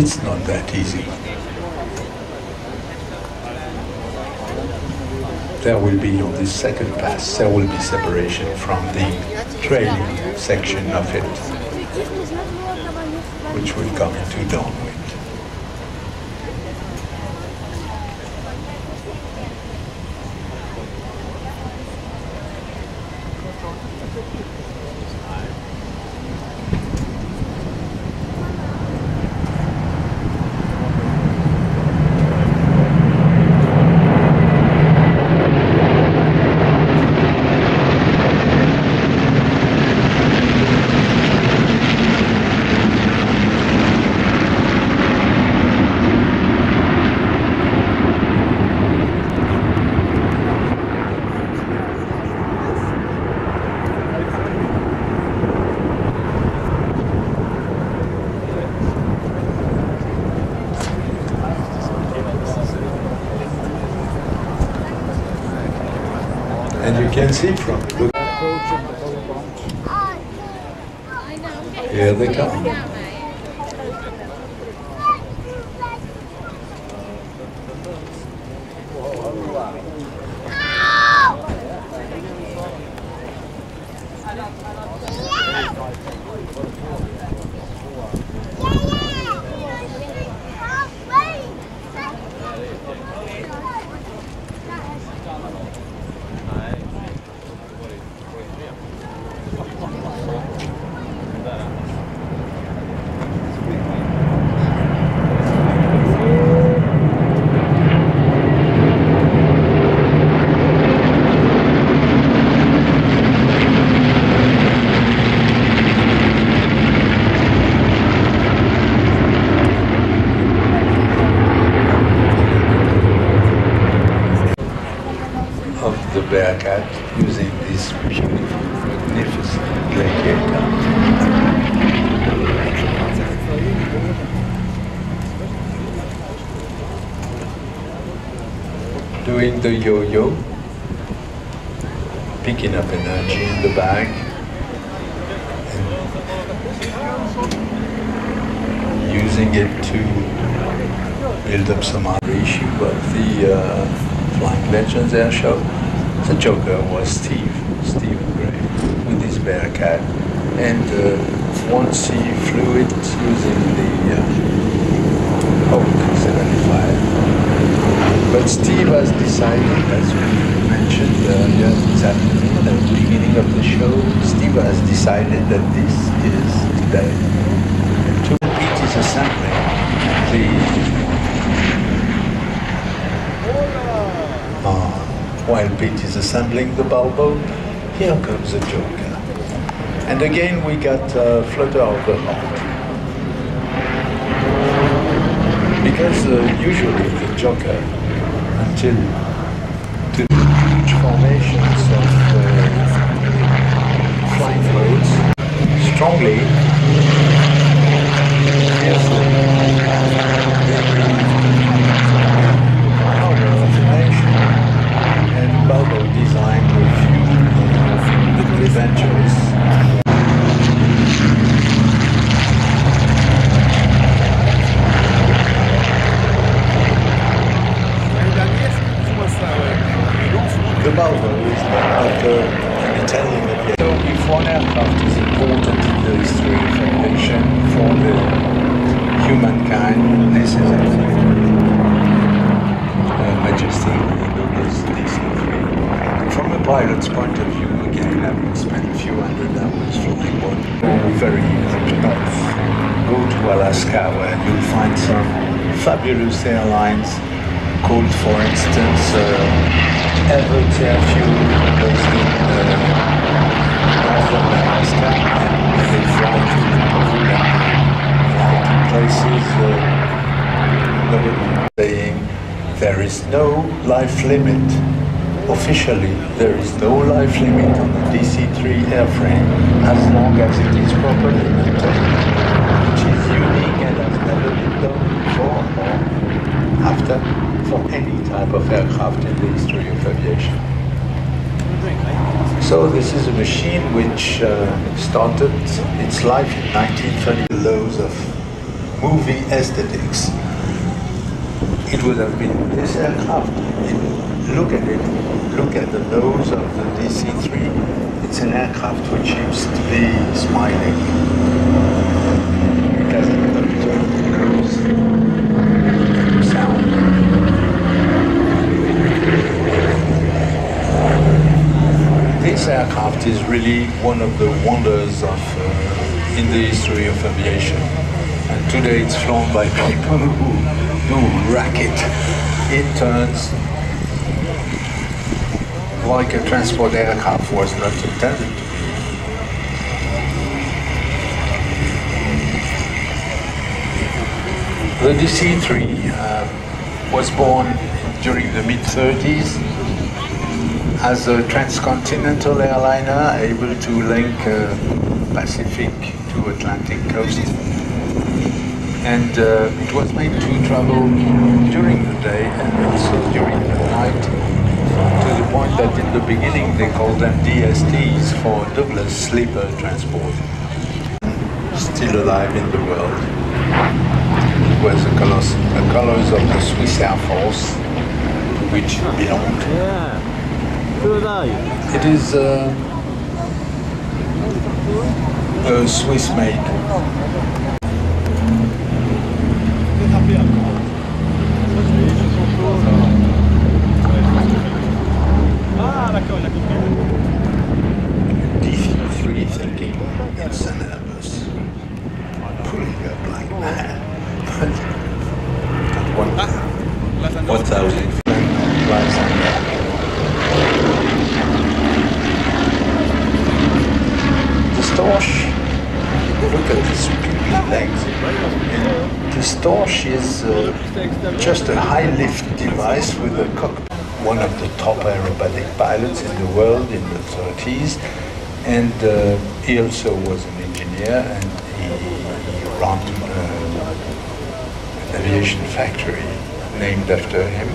It's not that easy. There will be, on this second pass, there will be separation from the trailing section of it, which will come into downwind. And you can see from look. Here they come. Of the Bearcat using this beautiful, magnificent gladiator. Doing the yo-yo, picking up energy in the bag, and using it to build up some other issue of the Flying Legends air show. The joker was Stephen Gray, with his Bearcat, and once he flew it using the Hawk 75. But Steve has decided, as we mentioned earlier this afternoon at the beginning of the show, Steve has decided that this is today to repeat his assembly. While Pete is assembling the Balbo, here comes the joker. And again we got a flutter of the Hawk. Because usually the joker, until to huge formations of flying floats, strongly, fiercely, Balbo designed a few little adventures. The Balbo is like an Italian aviation. So if one aircraft is important in the history of aviation for the humankind, this is it. Majestic DC-3. From a pilot's point of view, again, having spent a few hundred hours flying one, very easy enough. Go to Alaska, where you'll find some fabulous airlines called, for instance, Everett Airfuel, based in northern Alaska, and they fly to places saying there is no life limit. Officially, there is no life limit on the DC-3 airframe as long as it is properly maintained, which is unique and has never been done before or after for any type of aircraft in the history of aviation. So this is a machine which started its life in 1930. Lows of movie aesthetics. It would have been this aircraft. Look at it. Look at the nose of the DC-3. It's an aircraft which seems to be smiling. It has an upturned nose. Sound. This aircraft is really one of the wonders of in the history of aviation. And today it's flown by people who rack it. It turns like a transport aircraft was not intended to be. The DC-3 was born during the mid-30s as a transcontinental airliner able to link Pacific to Atlantic coast. And it was made to travel during the day and also during the night, to the point that in the beginning they called them DSTs for Douglas Sleeper Transport. Still alive in the world. It was the colors of the Swiss Air Force, to which it belonged. It is a Swiss made. DC-3 thinking it's an Airbus pulling up like mad. At 1,000 flies under. The Storch, look at the squiggly legs. And the Storch is just a high lift device with a cockpit. One of the top aerobatic pilots in the world in the 30s, and he also was an engineer, and he ran an aviation factory named after him.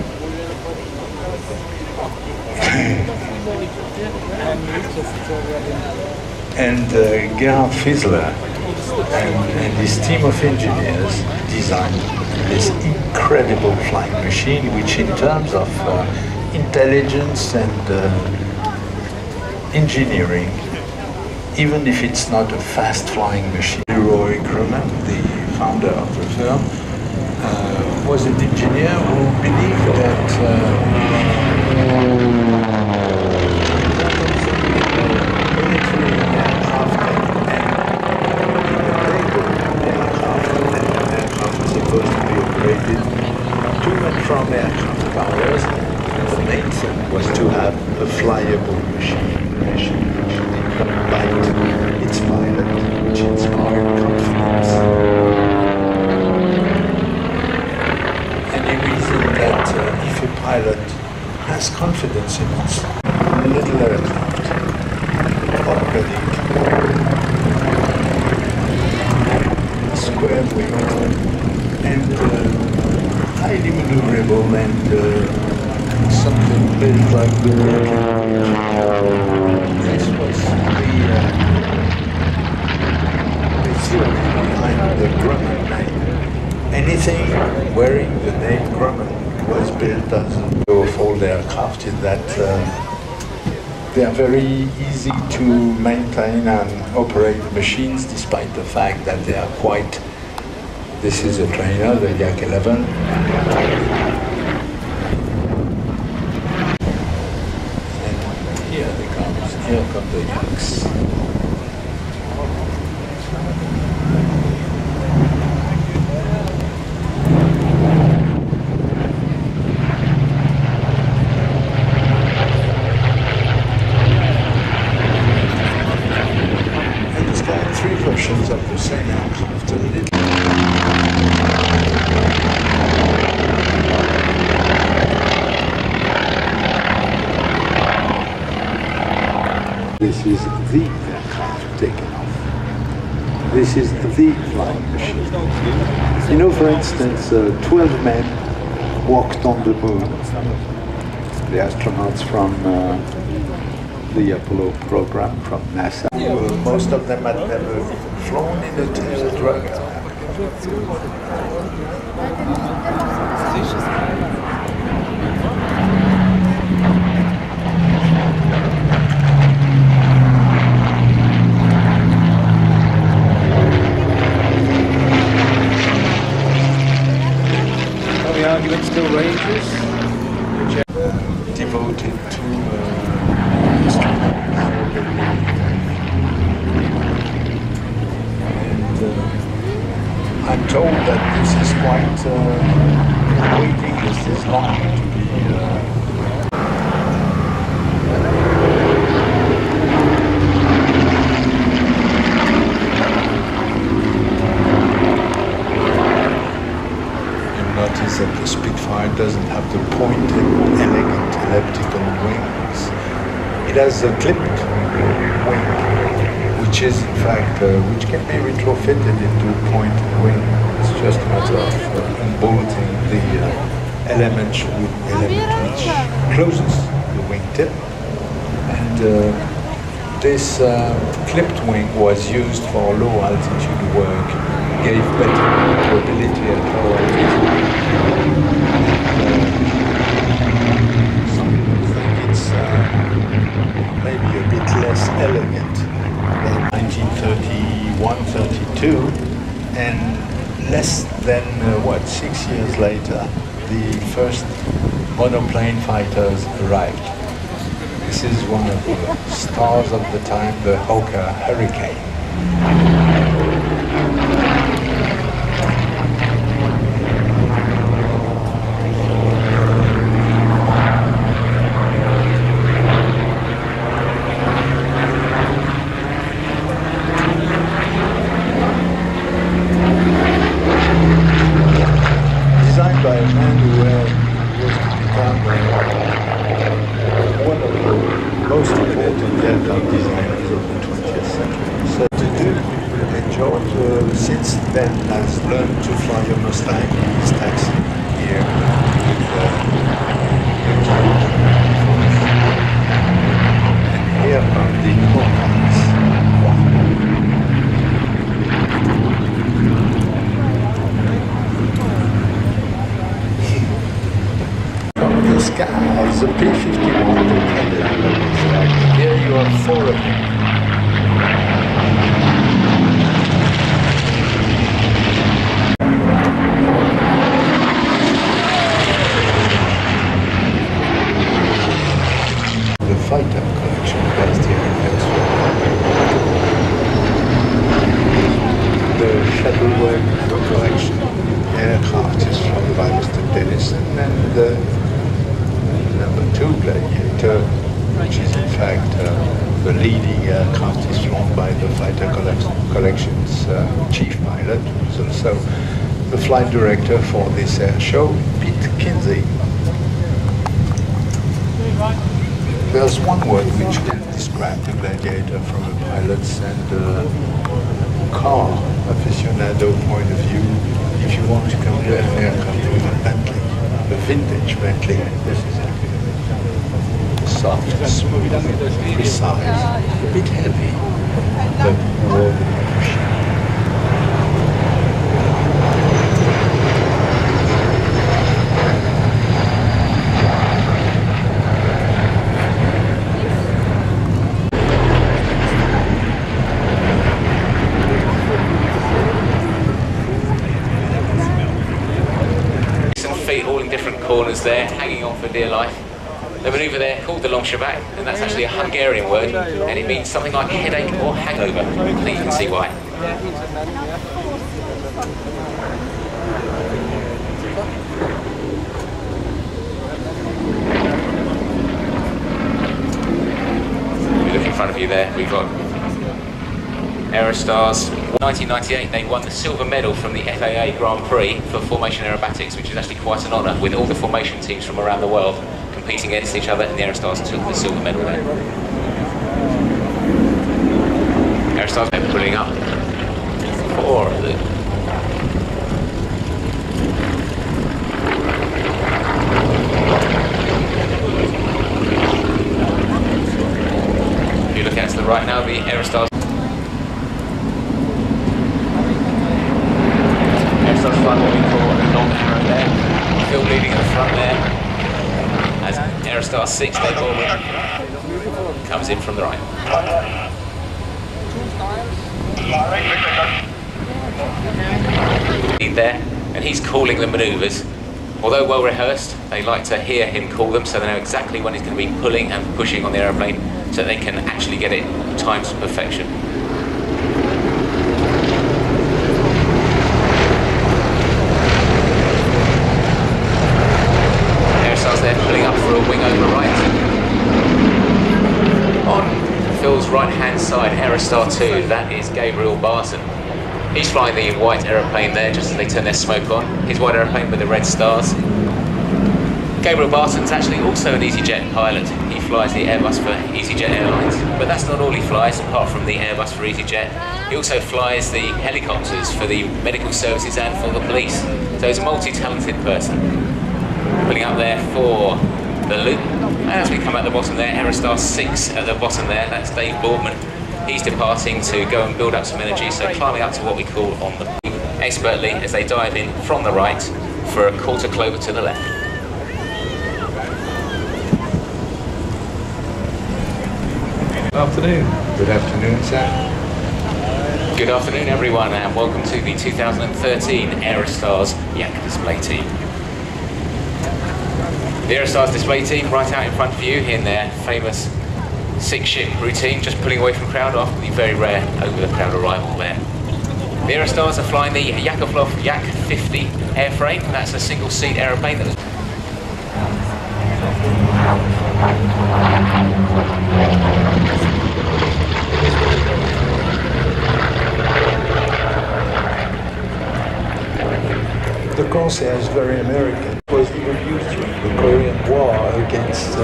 And Gerhard Fiedler and his team of engineers designed this incredible flying machine, which in terms of intelligence and engineering, even if it's not a fast flying machine. Leroy Grumman, the founder of the firm, was an engineer who believed that to and from aircraft carriers, and the main thing was to have a flyable machine which did not bite its pilot, which inspired confidence. And he reasoned that if a pilot has confidence in its little aircraft, organic, square wing, and highly maneuverable, and something built like the this was the theory behind the Grumman name. Anything wearing the name Grumman was built as a fold aircraft, in that they are very easy to maintain and operate machines, despite the fact that they are quite. This is a trainer, the Yak 11. And here come the Yaks. And it's got three versions of the same aircraft. This is the aircraft taken off. This is the flying machine. You know, for instance, 12 men walked on the moon. The astronauts from the Apollo program from NASA. Most of them had never even flown in a drug. The argument still rages, which are devoted to and I'm told that this is quite waiting list is long to be notice that the Spitfire doesn't have the pointed, elegant elliptical wings. It has a clipped wing, which is in fact, which can be retrofitted into a pointed wing. It's just a matter of unbolting the element which closes the wingtip. And this clipped wing was used for low altitude work, gave better maneuverability at low altitude. Some people think it's maybe a bit less elegant than 1931-32, and less than 6 years later, the first monoplane fighters arrived. This is one of the stars of the time, the Hawker Hurricane. Designed by a man who was to become one of the most important aircraft designers of the 20th century. So to do, and George since then has learned to fly a Mustang in his taxi here and here come the Hawkeyes. This guy is a P-51 Cadillac. Here you have 4 of them. The fighter collection based here in Duxford. The Shadowwork collection aircraft is flown by Mr. Dennison, and the number 2 Gladiator, which is in fact the leading aircraft, is flown by the fighter collection's chief pilot, who is also the flight director for this air show, Pete Kinsey. There's one word which can describe the Gladiator from a pilot's and car aficionado point of view. If you want to compare an aircraft with a Bentley, a vintage Bentley, this is it. Soft, smooth, precise, a bit heavy, but more than Some feet all in different corners there, hanging on for dear life. The manoeuvre there called the Longchabak, and that's actually a Hungarian word, and it means something like headache or hangover. I think you can see why. If you look in front of you there, we've got Aerostars. 1998, they won the silver medal from the FAA Grand Prix for formation aerobatics, which is actually quite an honour, with all the formation teams from around the world competing against each other, and the Aerostars took the silver medal there. Aerostars are pulling up 4 of them. If you look out to the right now, the Aerostars Phil leading at the front there, as Aerostar 6, Dave Baldwin, comes in from the right. There, and he's calling the manoeuvres. Although well rehearsed, they like to hear him call them so they know exactly when he's going to be pulling and pushing on the aeroplane so they can actually get it timed to perfection. Aerostar's there pulling up for a wing over right. On Phil's right hand side, Aerostar 2, that is Gabriel Barton. He's flying the white aeroplane there just as they turn their smoke on. His white aeroplane with the red stars. Gabriel Barton's actually also an EasyJet pilot. He flies the Airbus for EasyJet Airlines. But that's not all he flies, apart from the Airbus for EasyJet. He also flies the helicopters for the medical services and for the police. So he's a multi-talented person. Pulling up there for the loop. And as we come at the bottom there, Aerostar 6 at the bottom there, that's Dave Boardman. He's departing to go and build up some energy, so climbing up to what we call on the peak expertly as they dive in from the right for a quarter clover to the left. Good afternoon. Good afternoon, Sam. Good afternoon, everyone, and welcome to the 2013 Aerostar's Yak display team. The Aerostar's display team right out in front of you in their famous 6-ship routine, just pulling away from crowd after the very rare over the crowd arrival there. The Aerostars are flying the Yakoflov Yak 50 airframe. That's a single-seat aeroplane that was The Corsair is very American. It was even used during the Korean War against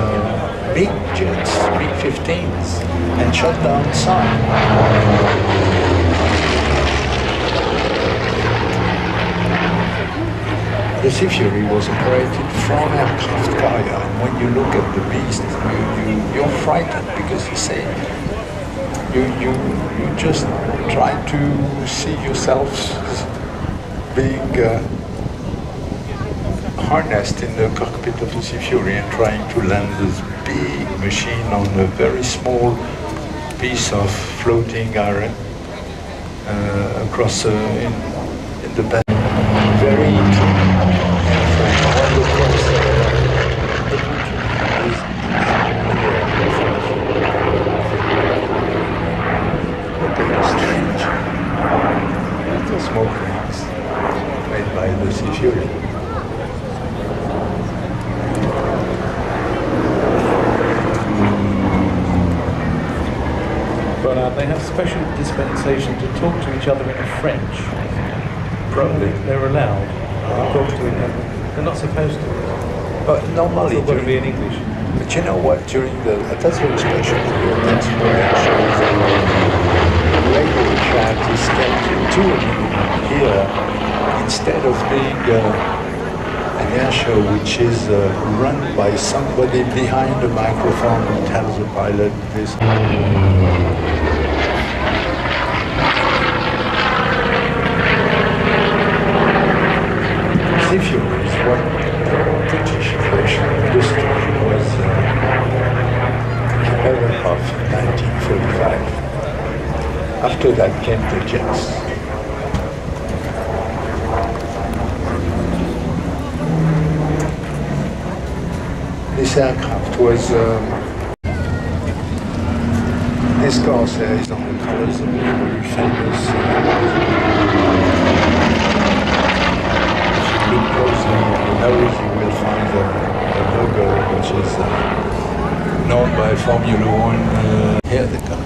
big jets, B-15s, and shot down some. The Sea Fury was operated from aircraft carrier, and when you look at the beast, you're frightened because you say you just try to see yourself being harnessed in the cockpit of the Sea Fury and trying to land this big machine on a very small piece of floating iron across in the bed. Very strange smoke rings made by the Sea Fury. They have special dispensation to talk to each other in French. Probably. They're allowed to talk to each other. They're not supposed to. But normally, it's got to be in English. But you know what? During the that's very special. That's where it shows that the radio chat is kept to here instead of being an air show which is run by somebody behind the microphone who tells the pilot this. Sea Fury is what the British version of the story was November of 1945. After that came the jets. This aircraft was, this Corsair is on the colors of the very famous look closely at the nose, you will find the logo, which is known by Formula One. Here they come.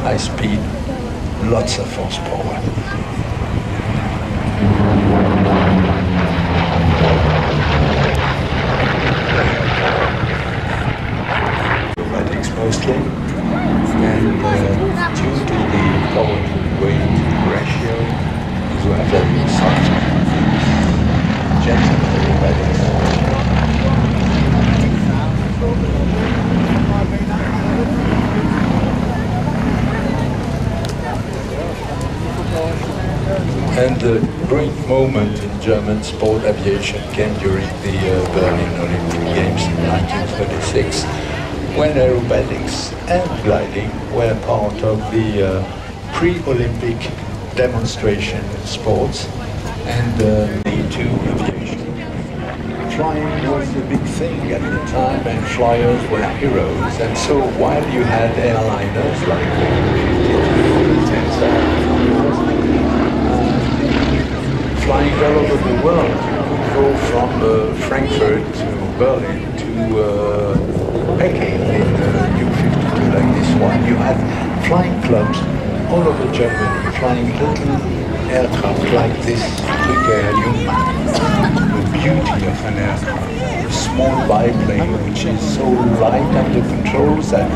High speed, lots of horsepower. Automatics mostly, and due to the power to weight ratio, these were very soft. Gentle aerobatics. And the great moment in German sport aviation came during the Berlin Olympic Games in 1936, when aerobatics and gliding were part of the pre-Olympic demonstration sports and lead to aviation. Flying was a big thing at the time, and flyers were heroes. And so while you had airliners like flying all over the world, you could go from Frankfurt to Berlin to Peking in U-52 like this one. You had flying clubs all over Germany, flying little aircraft like this the beauty of an aircraft, a small biplane which is so light under controls that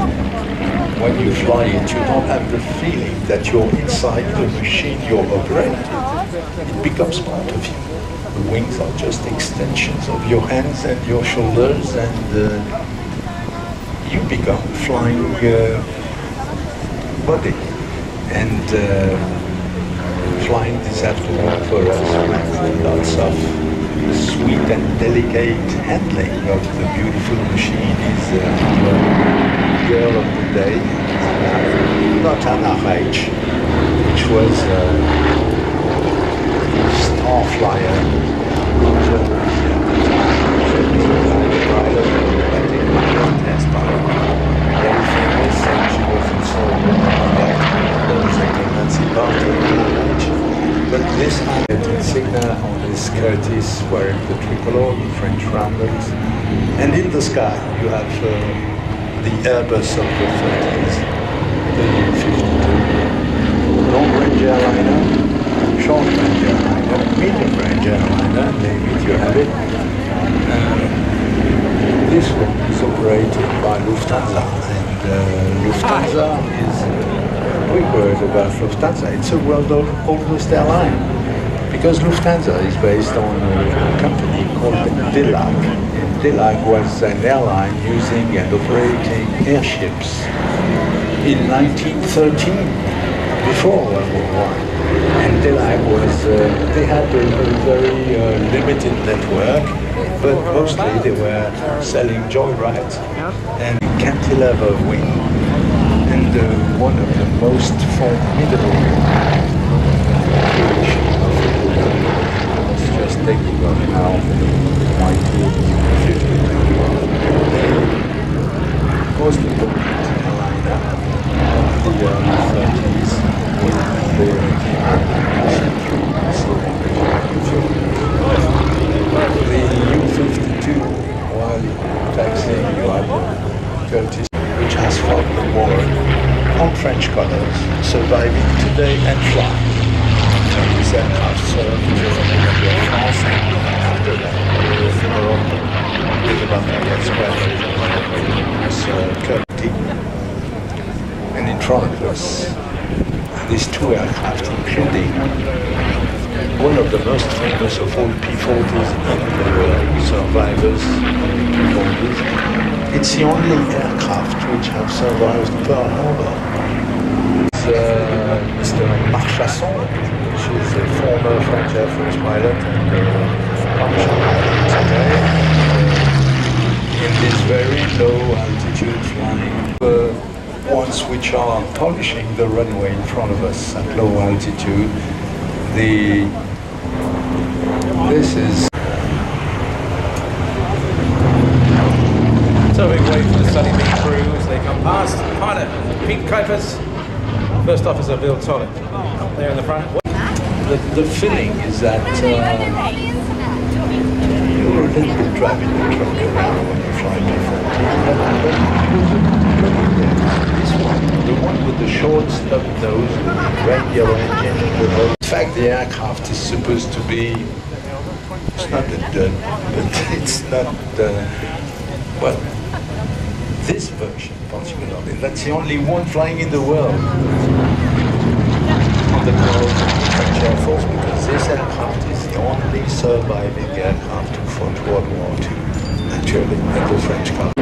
when you fly it, you don't have the feeling that you're inside the machine you're operating. It becomes part of you. The wings are just extensions of your hands and your shoulders, and you become a flying body. And flying this afternoon for us with lots of sweet and delicate handling of the beautiful machine is our girl of the day, not Anna Reich, which was star flyer in Germany at the time. She was test on very famous, and she was also there was a Nancy Barton. But this insignia on his Curtis wearing the tricolor, the French roundels, and in the sky you have the Airbus of the 30s, the 52, long-range airliner, short-range airliner, medium-range airliner, name it, you have it. This one is operated by Lufthansa, and Lufthansa is quick word about Lufthansa. It's a world's oldest airline, because Lufthansa is based on a company called DELAG. DELAG was an airline using and operating airships in 1913, before World War I. And DELAG was, they had a very limited network, but mostly they were selling joyrides and cantilever wing. And one of the most formidable creations of the world was just taking off now my 52. Most important airliner of the early 30s with the U-52, while taxiing you had the Curtis, which has fought the war on French colors, surviving today and flying. These aircraft served France and after that Europe developing as well as Curtis. And in front of us, these two aircraft, including one of the most famous of all P-40s in the world, survivors of P-40s. It's the only aircraft which have survived Pearl Harbor. It's Mr. Marchasson, which is a former French Air Force pilot and today in this very low altitude flying. Ones which are polishing the runway in front of us at low altitude. This is. So we wait for the Sunny Beach crew as they come past. Pilot Pete Kuipers, First Officer Bill Tollett, up there in the front. The feeling is that you're a little bit driving the truck around when you fly this one, the one with the short stub nose, with the red yellow engine, in fact the aircraft is supposed to be, it's not a dud, but it's not, well, this version particularly, that's the only one flying in the world on the French Air Force, because this aircraft is the only surviving aircraft who fought World War II, actually, at the French colony.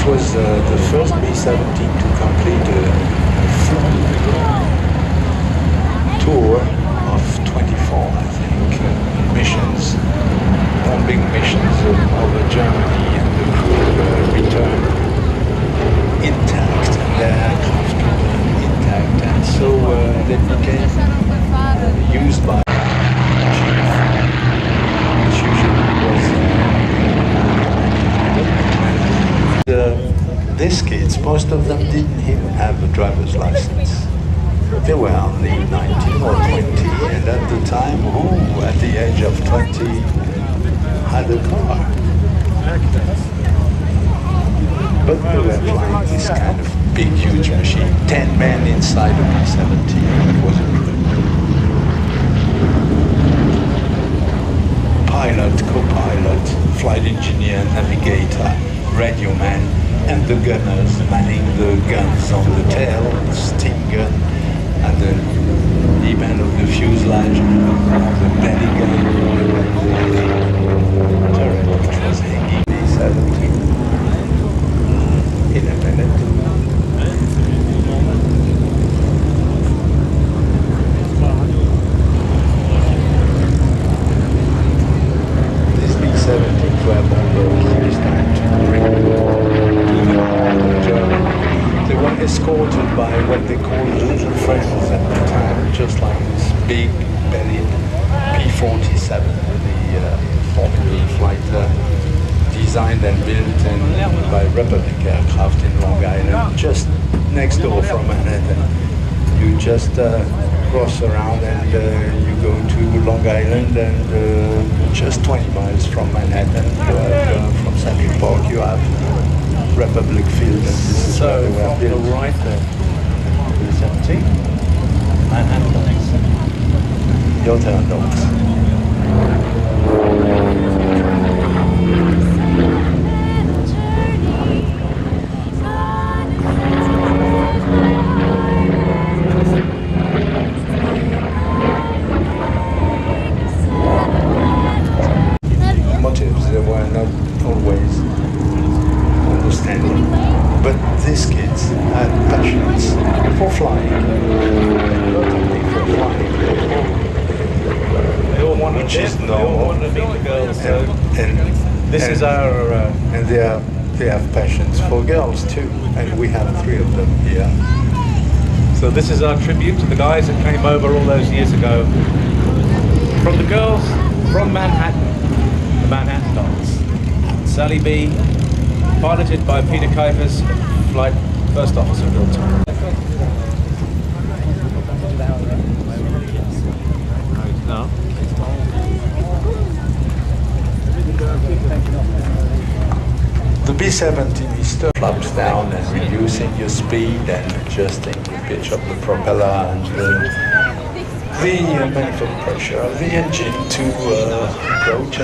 which was the first B-17 to complete a full tour of 24, I think, missions, bombing missions over Germany, and the crew returned intact, and their aircraft were intact, and so they became used by which usually was these kids, most of them didn't even have a driver's license. They were only 19 or 20, and at the time, who at the age of 20 had a car? But they were flying this kind of big, huge machine. 10 men inside a B-17. It was a crew. Pilot, co-pilot, flight engineer, navigator, radio man, and the gunners manning the guns on the tail, the steam gun, and the even of the fuselage, the belly gun, the turret which was hanging B-17. In a minute. These B-17s were bombers this time to bring to the heart of Germany. They were escorted by what they called little friends at the time, just like this big bellied P-47, the formidable fighter designed and built by Republic Aircraft in Long Island, just next door from Manhattan. You just cross around and you go to Long Island, and just 20 miles from Manhattan, you have from Central Park, you have Republic Field, and this is where they were built. Right there. 17. Manhattan. Your turn, dogs. Motives, they were not always understanding, but these kids had passions for flying, not only for flying, They all wanted which is They all normal, wanted to meet the girls. So and this is our. and they have passions for girls too, and we have 3 of them here. So this is our tribute to the guys that came over all those years ago. From the girls from Manhattan, the Manhattan Dolls. Sally B, piloted by Peter Kuipers, flight first officer Bill Tom. No. The B-17 is still flaps down and reducing your speed and adjusting the pitch of the propeller and the manifold pressure of the engine to approach.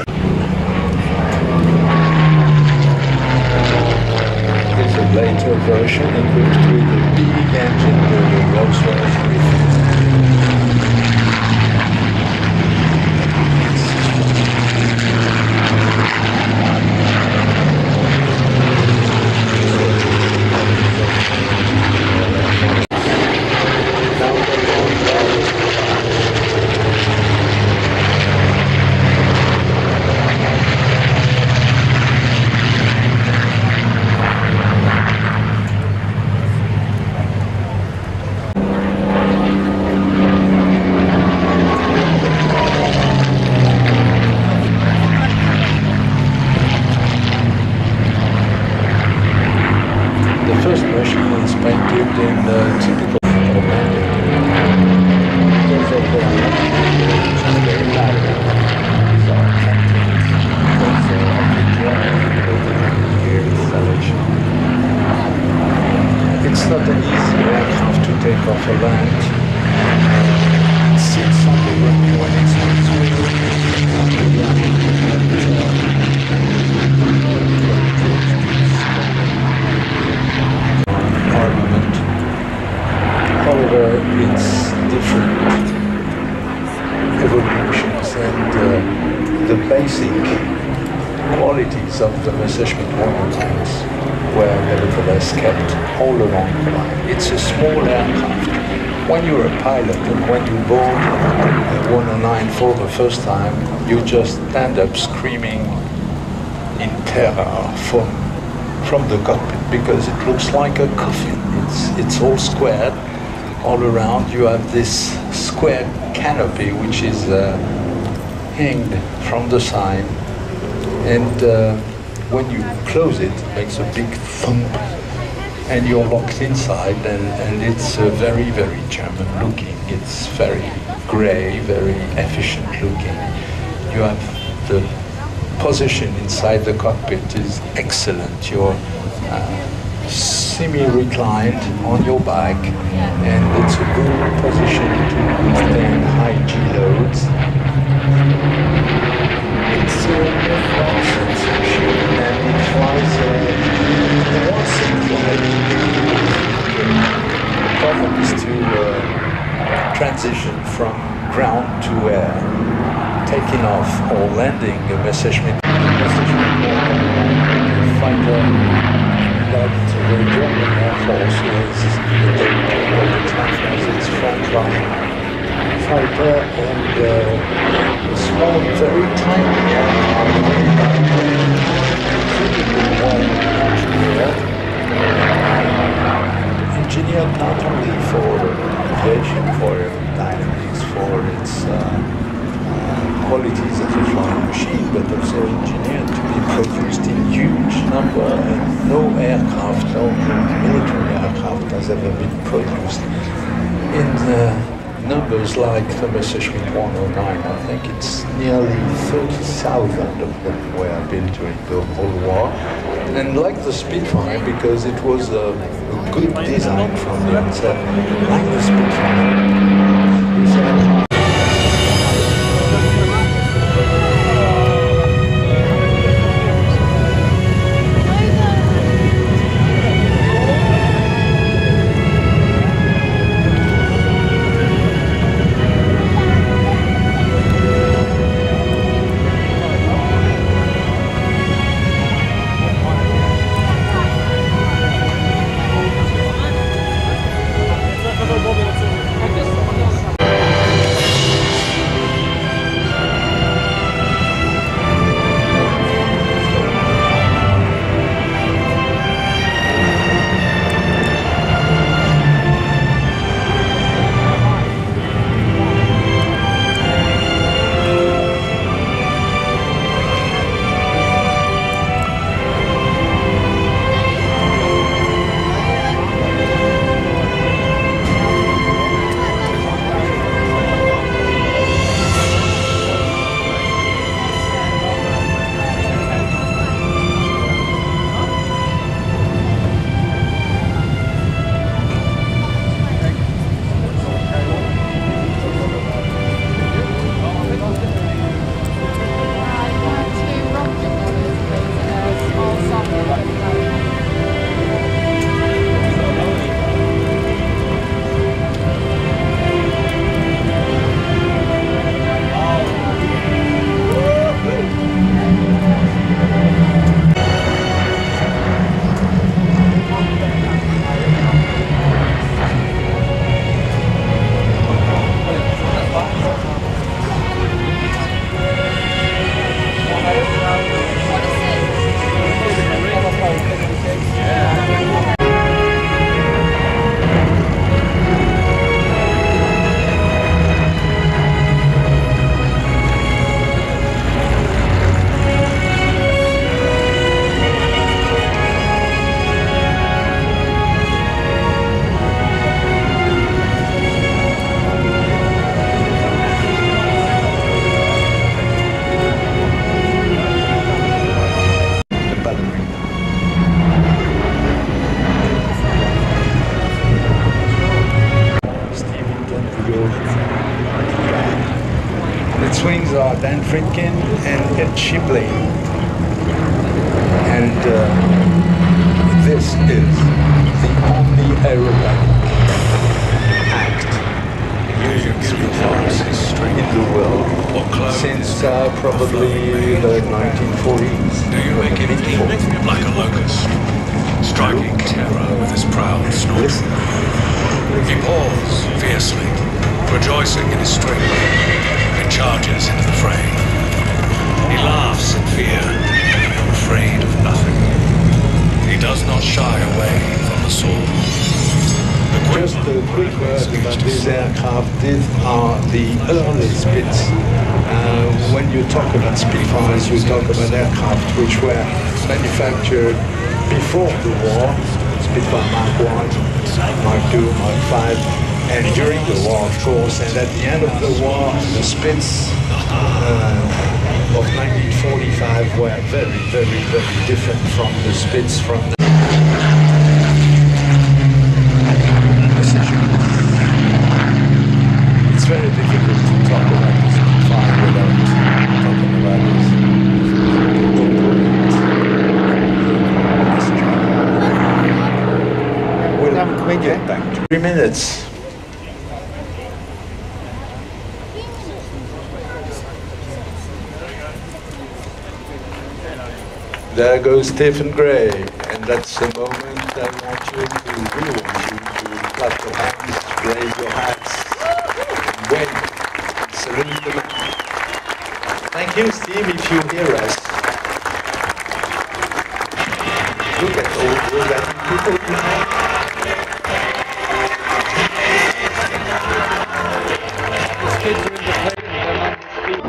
It's a later version equipped with a big engine, the Rolls-Royce 350. It's not an easy aircraft to take off a land. It sits on the runway when it's on its way. Armament. However, it's different evolutions, and the basic qualities of the Messerschmitt tanks were very propellers kept all along the line. It's a small aircraft. When you're a pilot and when you board a 109 for the first time, you just stand up screaming in terror from the cockpit because it looks like a coffin. It's all squared all around. You have this square canopy which is hanged from the side, and when you close it, it makes a big thump, and you're locked inside, and it's very, very German looking. It's very grey, very efficient looking. You have the position inside the cockpit is excellent. You're semi-reclined on your back, and it's a good position to withstand high G loads. It's a fast sensation, and it flies once in flight. The problem is to transition from ground to air, taking off or landing a Messerschmitt fighter that the German Air Force is all the time as its frontline fighter, and a small, very tiny engineered not only for aviation, for aerodynamics, for its qualities as a flying machine, but also engineered to be produced in huge number, and no aircraft, no military aircraft has ever been produced in numbers like the Messerschmitt 109. I think it's nearly 30,000 of them were built during the whole war. And like the Spitfire, because it was a good design from the outset, like the Spitfire, this aircraft Swings are Dan Fritkin and Ed Shipley, and this is the only aerobatic act using Spitfires in the world since probably the 1940s. Do you make him like a locust? striking terror with his proud snort. He paws fiercely, rejoicing in his strength, and charges into the fray. He laughs in fear, afraid of nothing. He does not shy away from the sword. Just a quick word about these aircraft. These are the early Spits. When you talk about Spitfires, you talk about aircraft which were manufactured before the war. Spitfire Mark 1, Mark 2, Mark 5, and during the war, of course. And at the end of the war, the Spits of 1945 were very, very, very different from the Spits from the It's very difficult to talk about this fire without talking about this. We'll get back to 3 minutes. There goes Stephen Gray, and that's the moment I want you to, really want you to clap your hands, raise your hats, and wave, and salute the man. Thank you, Steve, if you hear us. Look at all those people behind. These kids are in the plane and they're on the speed.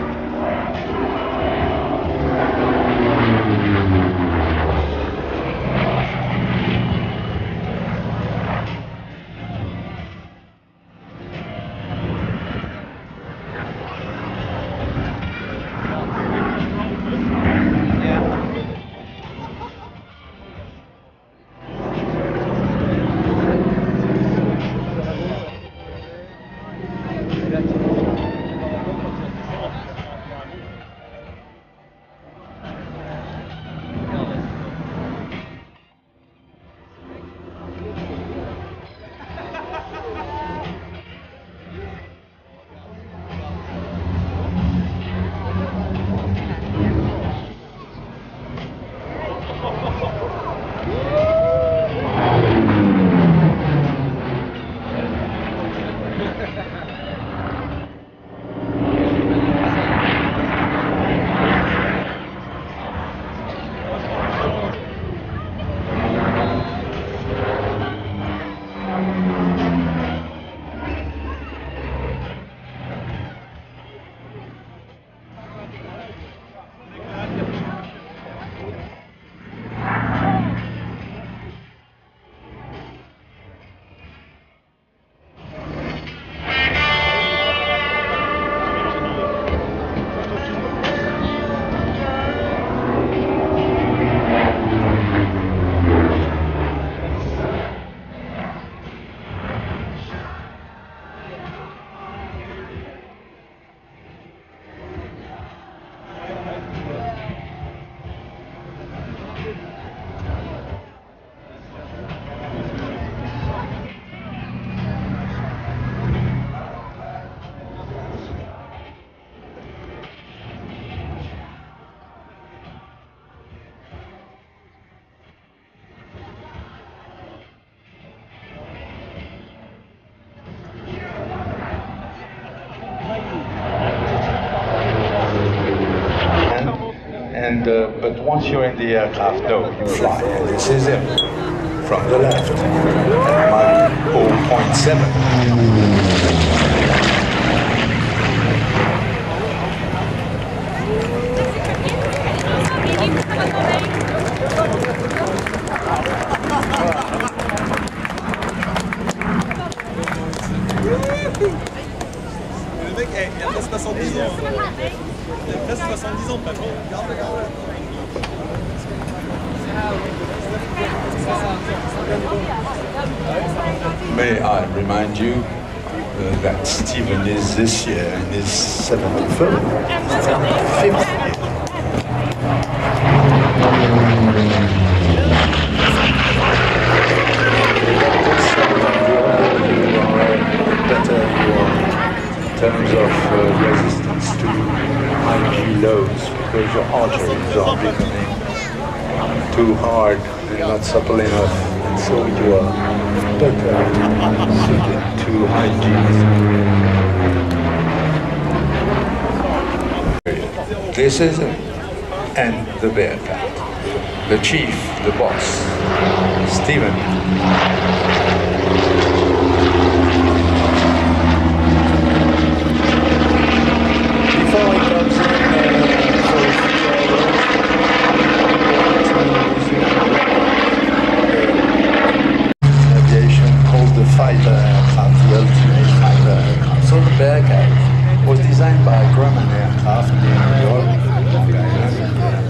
But once you're in the aircraft, no, you fly. And this is him from the left at Mach 0.7. Le mec, il a presque 70 ans. Il a presque 70 ans, patron. May I remind you that Stephen is this year in his 75th year. Better you are in terms of resistance to high kilos because your arteries are becoming too too hard and not supple enough, and so you are better suited to hygiene. This is it, and the Bearcat, the chief, the boss, Stephen. Before he comes in, aviation called the fighter aircraft, the ultimate fighter aircraft. So the Bearcat was designed by Grumman Aircraft in New York.